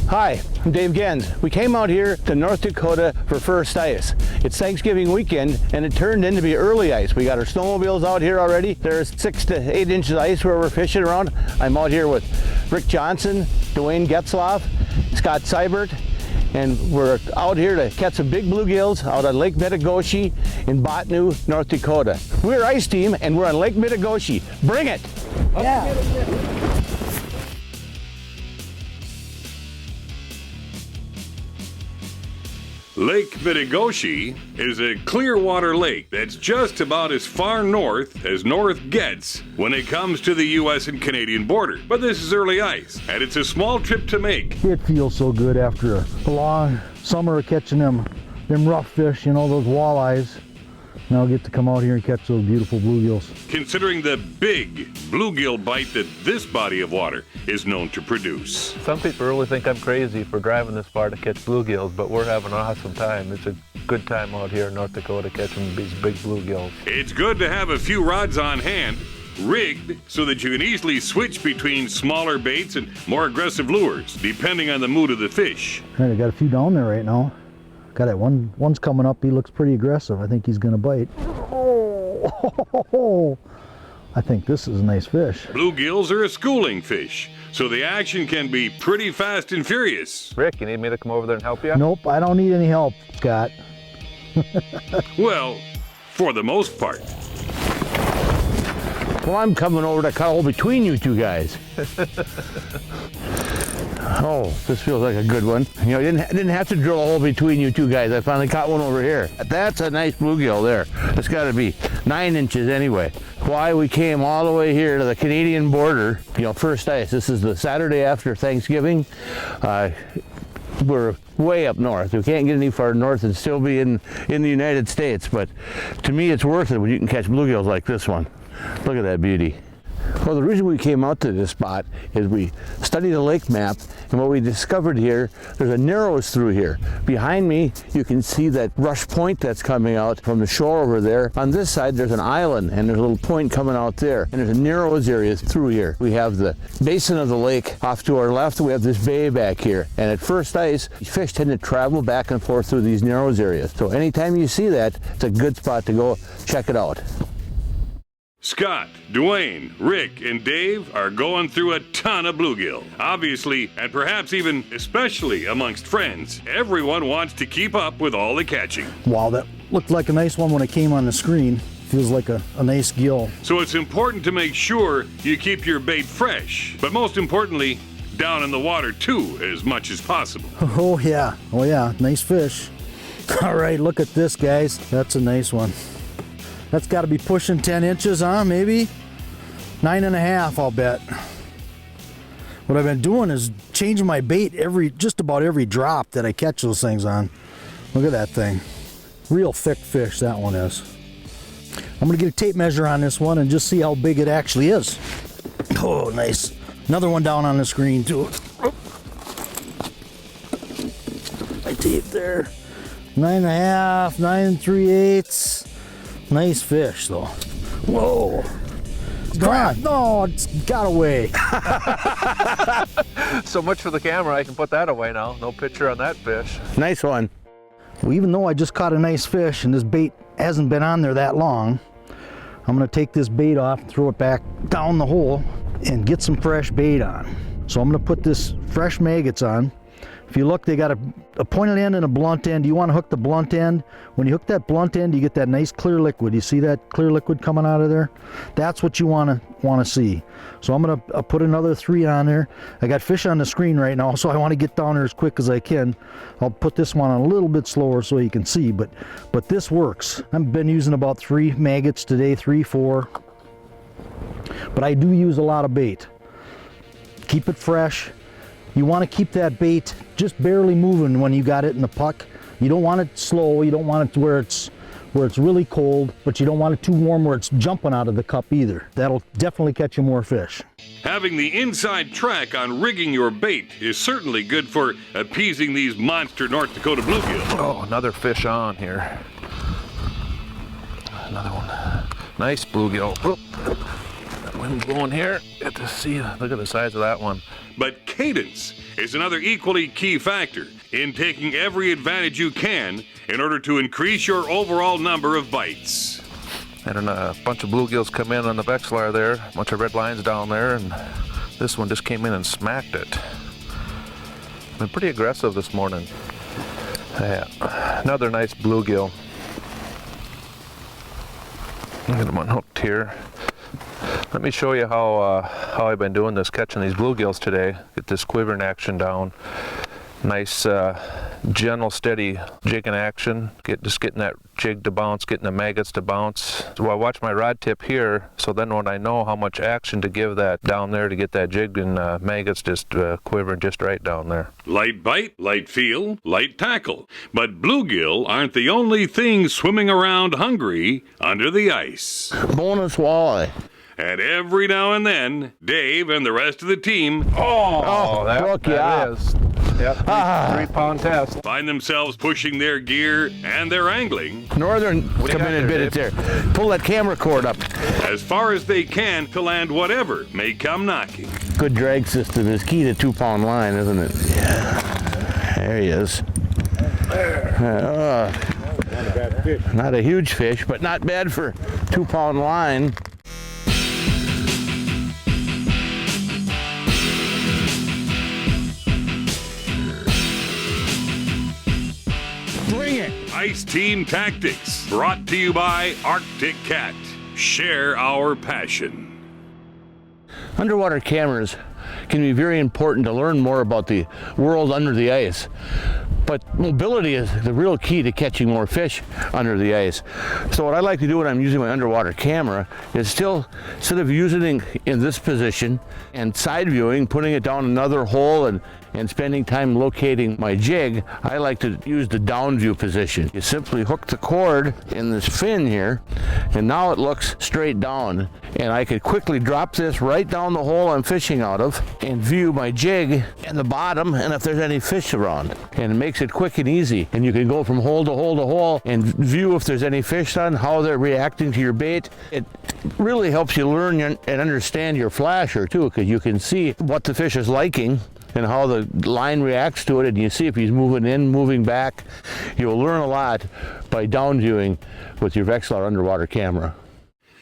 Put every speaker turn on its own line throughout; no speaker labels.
Hi, I'm Dave Genz. We came out here to North Dakota for first ice. It's Thanksgiving weekend and it turned into be early ice. We got our snowmobiles out here already. There's 6 to 8 inches of ice where we're fishing around. I'm out here with Johnson Dwayne Getzlaff, Scott Seibert, and we're out here to catch some big bluegills out on Lake Metagoshi in Botnu, North Dakota. We're Ice Team and we're on Lake Metagoshi. Bring it! Yeah.
Lake Metagoshi is a clear water lake that's just about as far north as North gets when it comes to the U.S. and Canadian border. But this is early ice, and it's a small trip to make.
It feels so good after a long summer of catching them rough fish, you know, those walleyes. Now I'll get to come out here and catch those beautiful bluegills.
Considering the big bluegill bite that this body of water is known to produce.
Some people really think I'm crazy for driving this far to catch bluegills, but we're having an awesome time. It's a good time out here in North Dakota catching these big bluegills.
It's good to have a few rods on hand, rigged so that you can easily switch between smaller baits and more aggressive lures, depending on the mood of the fish.
All right, I got a few down there right now. Got that one's coming up. He looks pretty aggressive. I think he's gonna bite. Oh, I think this is a nice fish.
Bluegills are a schooling fish, so the action can be pretty fast and furious.
Rick, you need me to come over there and help you?
Nope, I don't need any help, Scott.
Well, for the most part.
Well, I'm coming over to cut a hole between you two guys. Oh, this feels like a good one. You know, I didn't have to drill a hole between you two guys. I finally caught one over here. That's a nice bluegill there. It's got to be 9 inches anyway. Why we came all the way here to the Canadian border, you know, first ice. This is the Saturday after Thanksgiving. We're way up north. We can't get any far north and still be in the United States. But to me, it's worth it when you can catch bluegills like this one. Look at that beauty. Well, the reason we came out to this spot is we studied the lake map, and what we discovered here, there's a narrows through here. Behind me, you can see that rush point that's coming out from the shore over there. On this side, there's an island, and there's a little point coming out there, and there's a narrows area through here. We have the basin of the lake off to our left. We have this bay back here, and at first ice, fish tend to travel back and forth through these narrows areas. So anytime you see that, it's a good spot to go check it out.
Scott, Dwayne, Rick, and Dave are going through a ton of bluegill. Obviously, and perhaps even especially amongst friends, everyone wants to keep up with all the catching.
Wow, that looked like a nice one when it came on the screen. Feels like a nice gill.
So it's important to make sure you keep your bait fresh, but most importantly, down in the water too, as much as possible.
Oh yeah, nice fish. All right, look at this, guys. That's a nice one. That's got to be pushing 10 inches, huh? Maybe 9.5, I'll bet. What I've been doing is changing my bait just about every drop that I catch those things on. Look at that thing. Real thick fish, that one is. I'm gonna get a tape measure on this one and just see how big it actually is. Oh, nice. Another one down on the screen too. My tape there. 9.5, 9 3/8. Nice fish, though. Whoa. God, no, it's got away.
So much for the camera, I can put that away now. No picture on that fish.
Nice one.
Well, even though I just caught a nice fish and this bait hasn't been on there that long, I'm going to take this bait off and throw it back down the hole and get some fresh bait on. So I'm going to put this fresh maggots on. If you look, they got a pointed end and a blunt end. You want to hook the blunt end. When you hook that blunt end, you get that nice clear liquid. You see that clear liquid coming out of there? That's what you want to see. So I'm going to put another 3 on there. I got fish on the screen right now, so I want to get down there as quick as I can. I'll put this one on a little bit slower so you can see, but this works. I've been using about 3 maggots today, 3, 4. But I do use a lot of bait. Keep it fresh. You want to keep that bait just barely moving when you got it in the puck. You don't want it slow. You don't want it to where it's really cold, but you don't want it too warm where it's jumping out of the cup either. That'll definitely catch you more fish.
Having the inside track on rigging your bait is certainly good for appeasing these monster North Dakota bluegills.
Oh, another fish on here. Another one. Nice bluegill. Wind blowing here. Get to see, look at the size of that one.
But cadence is another equally key factor in taking every advantage you can in order to increase your overall number of bites.
And a bunch of bluegills come in on the Getzlaff there, a bunch of red lines down there, and this one just came in and smacked it. Been pretty aggressive this morning. Yeah, another nice bluegill. Get them unhooked here. Let me show you how I've been doing this, catching these bluegills today. Get this quivering action down. Nice, gentle, steady jigging action. Just getting that jig to bounce, getting the maggots to bounce. So I watch my rod tip here, so then when I know how much action to give that down there to get that jig and maggots just quivering just right down there.
Light bite, light feel, light tackle. But bluegill aren't the only things swimming around hungry under the ice.
Bonus walleye.
And every now and then, Dave and the rest of the team
that is. Yep, 3-pound test.
find themselves pushing their gear and their angling
Northern, come in and bit it there. Pull that camera cord up.
as far as they can to land whatever may come knocking.
Good drag system is key to 2-pound line, isn't it? Yeah. There he is. Not a huge fish, but not bad for 2-pound line. Bring it!
Ice Team Tactics, brought to you by Arctic Cat. Share our passion.
Underwater cameras can be very important to learn more about the world under the ice. But mobility is the real key to catching more fish under the ice. So what I like to do when I'm using my underwater camera is still, instead of using it in this position and side viewing, putting it down another hole and spending time locating my jig, I like to use the down view position. You simply hook the cord in this fin here, and now it looks straight down. And I could quickly drop this right down the hole I'm fishing out of and view my jig in the bottom and if there's any fish around. And it makes it quick and easy. And you can go from hole to hole to hole and view if there's any fish on, how they're reacting to your bait. It really helps you learn and understand your flasher too, because you can see what the fish is liking and how the line reacts to it, and you see if he's moving in, moving back. You'll learn a lot by down viewing with your Getzlaff underwater camera.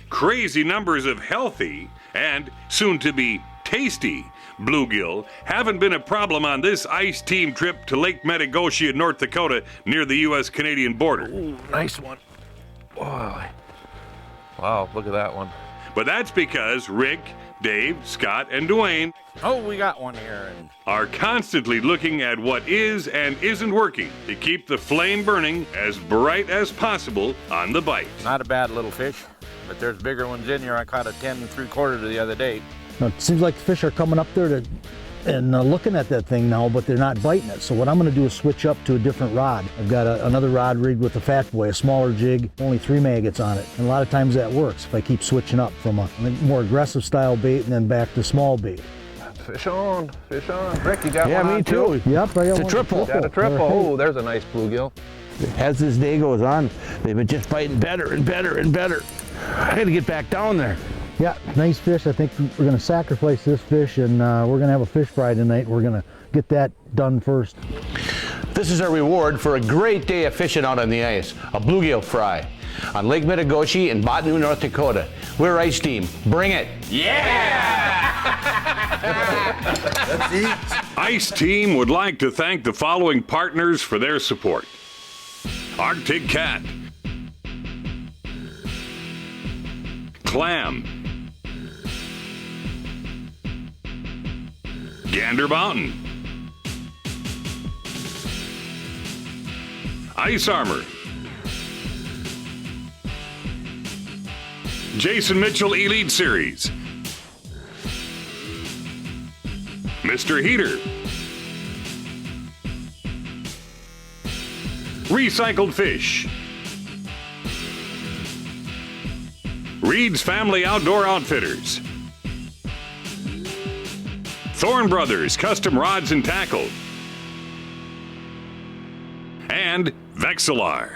Crazy numbers of healthy and soon to be tasty bluegill haven't been a problem on this Ice Team trip to Lake Metagoshi in North Dakota near the U.S.-Canadian border.
Ooh, nice one. Wow, look at that one.
But that's because Rick, Dave, Scott, and Dwayne
We got one here.
are constantly looking at what is and isn't working to keep the flame burning as bright as possible on the bite.
Not a bad little fish, but there's bigger ones in here. I caught a 10 3/4 the other day.
Now, it seems like the fish are coming up there and looking at that thing now, but they're not biting it. So what I'm going to do is switch up to a different rod. I've got another rod rigged with a Fat Boy, a smaller jig, only 3 maggots on it. And a lot of times that works if I keep switching up from a more aggressive style bait and then back to small bait.
Fish on, fish on. Rick, you got one
Yeah,
on
me too.
Yep, I got
It's a
one.
triple.
Got a triple. Oh, there's a nice bluegill.
As this day goes on, they've been just biting better and better and better. I gotta get back down there.
Yeah, nice fish. I think we're going to sacrifice this fish, and we're going to have a fish fry tonight. We're going to get that done first.
This is our reward for a great day of fishing out on the ice, a bluegill fry on Lake Metagoshi in Botany, North Dakota. We're Ice Team. Bring it.
Ice Team would like to thank the following partners for their support. Arctic Cat, Clam, Gander Mountain, Ice Armor, Jason Mitchell Elite Series, Mr. Heater, Recycled Fish, Reed's Family Outdoor Outfitters, Thorn Brothers Custom Rods and Tackle, and Getzlaff.